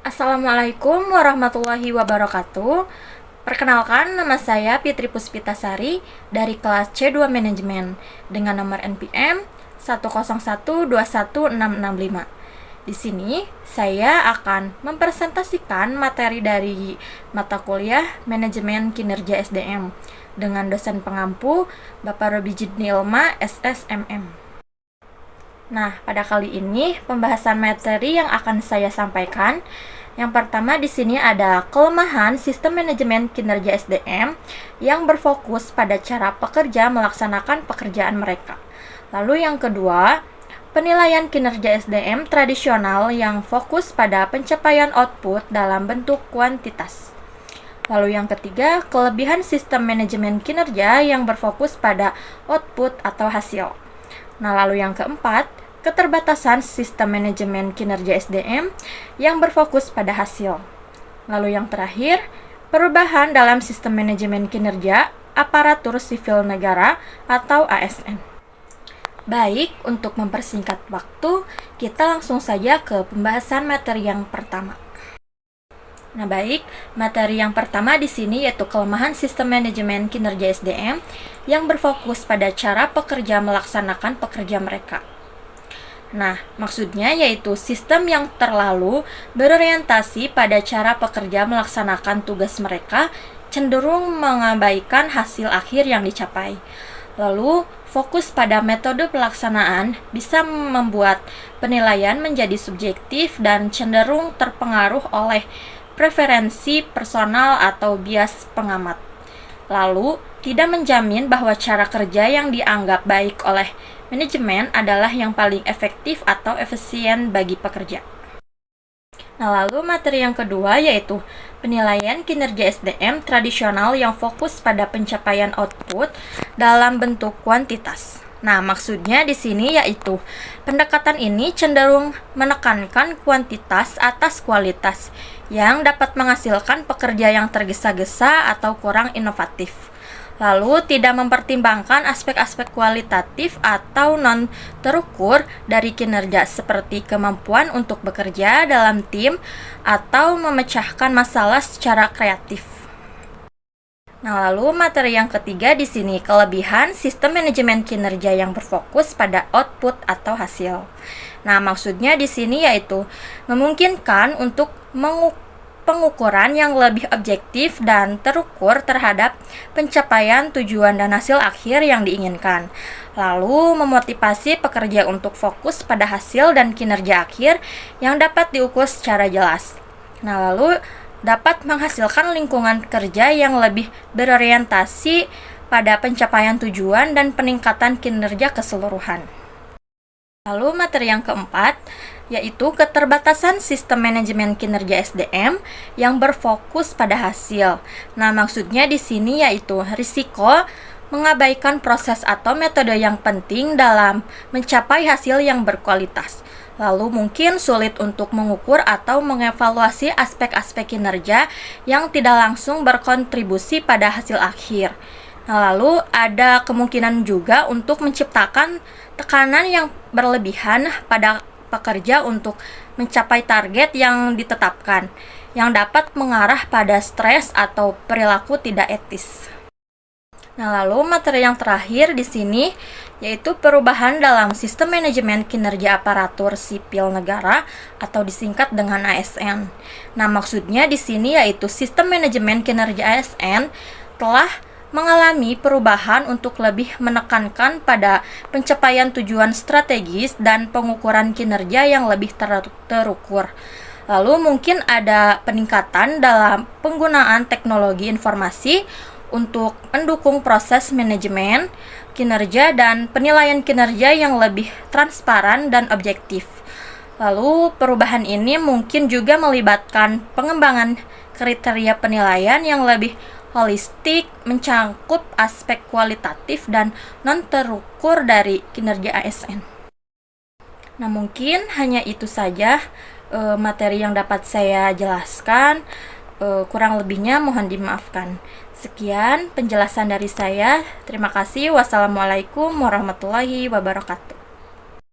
Assalamualaikum warahmatullahi wabarakatuh. Perkenalkan, nama saya Fitri Puspitasari dari kelas C2 Manajemen dengan nomor NPM 101216665. Di sini saya akan mempresentasikan materi dari mata kuliah Manajemen Kinerja SDM dengan dosen pengampu Bapak Robi Jidni Ilma SSMM. Nah, pada kali ini pembahasan materi yang akan saya sampaikan. Yang pertama di sini ada kelemahan sistem manajemen kinerja SDM yang berfokus pada cara pekerja melaksanakan pekerjaan mereka. Lalu yang kedua, penilaian kinerja SDM tradisional yang fokus pada pencapaian output dalam bentuk kuantitas. Lalu yang ketiga, kelebihan sistem manajemen kinerja yang berfokus pada output atau hasil. Nah, lalu yang keempat, keterbatasan sistem manajemen kinerja SDM yang berfokus pada hasil. Lalu yang terakhir, perubahan dalam sistem manajemen kinerja aparatur sipil negara atau ASN. Baik, untuk mempersingkat waktu, kita langsung saja ke pembahasan materi yang pertama. Nah, baik, materi yang pertama di sini yaitu kelemahan sistem manajemen kinerja SDM yang berfokus pada cara pekerja melaksanakan pekerja mereka. Nah, maksudnya yaitu sistem yang terlalu berorientasi pada cara pekerja melaksanakan tugas mereka cenderung mengabaikan hasil akhir yang dicapai. Lalu, fokus pada metode pelaksanaan bisa membuat penilaian menjadi subjektif dan cenderung terpengaruh oleh preferensi personal atau bias pengamat. Lalu, tidak menjamin bahwa cara kerja yang dianggap baik oleh manajemen adalah yang paling efektif atau efisien bagi pekerja. Nah, lalu materi yang kedua yaitu penilaian kinerja SDM tradisional yang fokus pada pencapaian output dalam bentuk kuantitas. Nah, maksudnya di sini yaitu pendekatan ini cenderung menekankan kuantitas atas kualitas yang dapat menghasilkan pekerja yang tergesa-gesa atau kurang inovatif. Lalu tidak mempertimbangkan aspek-aspek kualitatif atau non-terukur dari kinerja seperti kemampuan untuk bekerja dalam tim atau memecahkan masalah secara kreatif. Nah, lalu materi yang ketiga di sini kelebihan sistem manajemen kinerja yang berfokus pada output atau hasil. Nah, maksudnya di sini yaitu memungkinkan untuk pengukuran yang lebih objektif dan terukur terhadap pencapaian tujuan dan hasil akhir yang diinginkan. Lalu memotivasi pekerja untuk fokus pada hasil dan kinerja akhir yang dapat diukur secara jelas. Nah, lalu dapat menghasilkan lingkungan kerja yang lebih berorientasi pada pencapaian tujuan dan peningkatan kinerja keseluruhan. Lalu materi yang keempat yaitu keterbatasan sistem manajemen kinerja SDM yang berfokus pada hasil. Nah, maksudnya di sini yaitu risiko mengabaikan proses atau metode yang penting dalam mencapai hasil yang berkualitas. Lalu mungkin sulit untuk mengukur atau mengevaluasi aspek-aspek kinerja yang tidak langsung berkontribusi pada hasil akhir. Nah, lalu ada kemungkinan juga untuk menciptakan tekanan yang berlebihan pada pekerja untuk mencapai target yang ditetapkan, yang dapat mengarah pada stres atau perilaku tidak etis. Nah, lalu materi yang terakhir di sini yaitu perubahan dalam sistem manajemen kinerja aparatur sipil negara atau disingkat dengan ASN. Nah, maksudnya di sini yaitu sistem manajemen kinerja ASN telah mengalami perubahan untuk lebih menekankan pada pencapaian tujuan strategis dan pengukuran kinerja yang lebih terukur. Lalu mungkin ada peningkatan dalam penggunaan teknologi informasi untuk mendukung proses manajemen kinerja dan penilaian kinerja yang lebih transparan dan objektif. Lalu perubahan ini mungkin juga melibatkan pengembangan kriteria penilaian yang lebih holistik, mencangkup aspek kualitatif dan non-terukur dari kinerja ASN. Nah, mungkin hanya itu saja materi yang dapat saya jelaskan. Kurang lebihnya mohon dimaafkan. Sekian penjelasan dari saya. Terima kasih. Wassalamualaikum warahmatullahi wabarakatuh.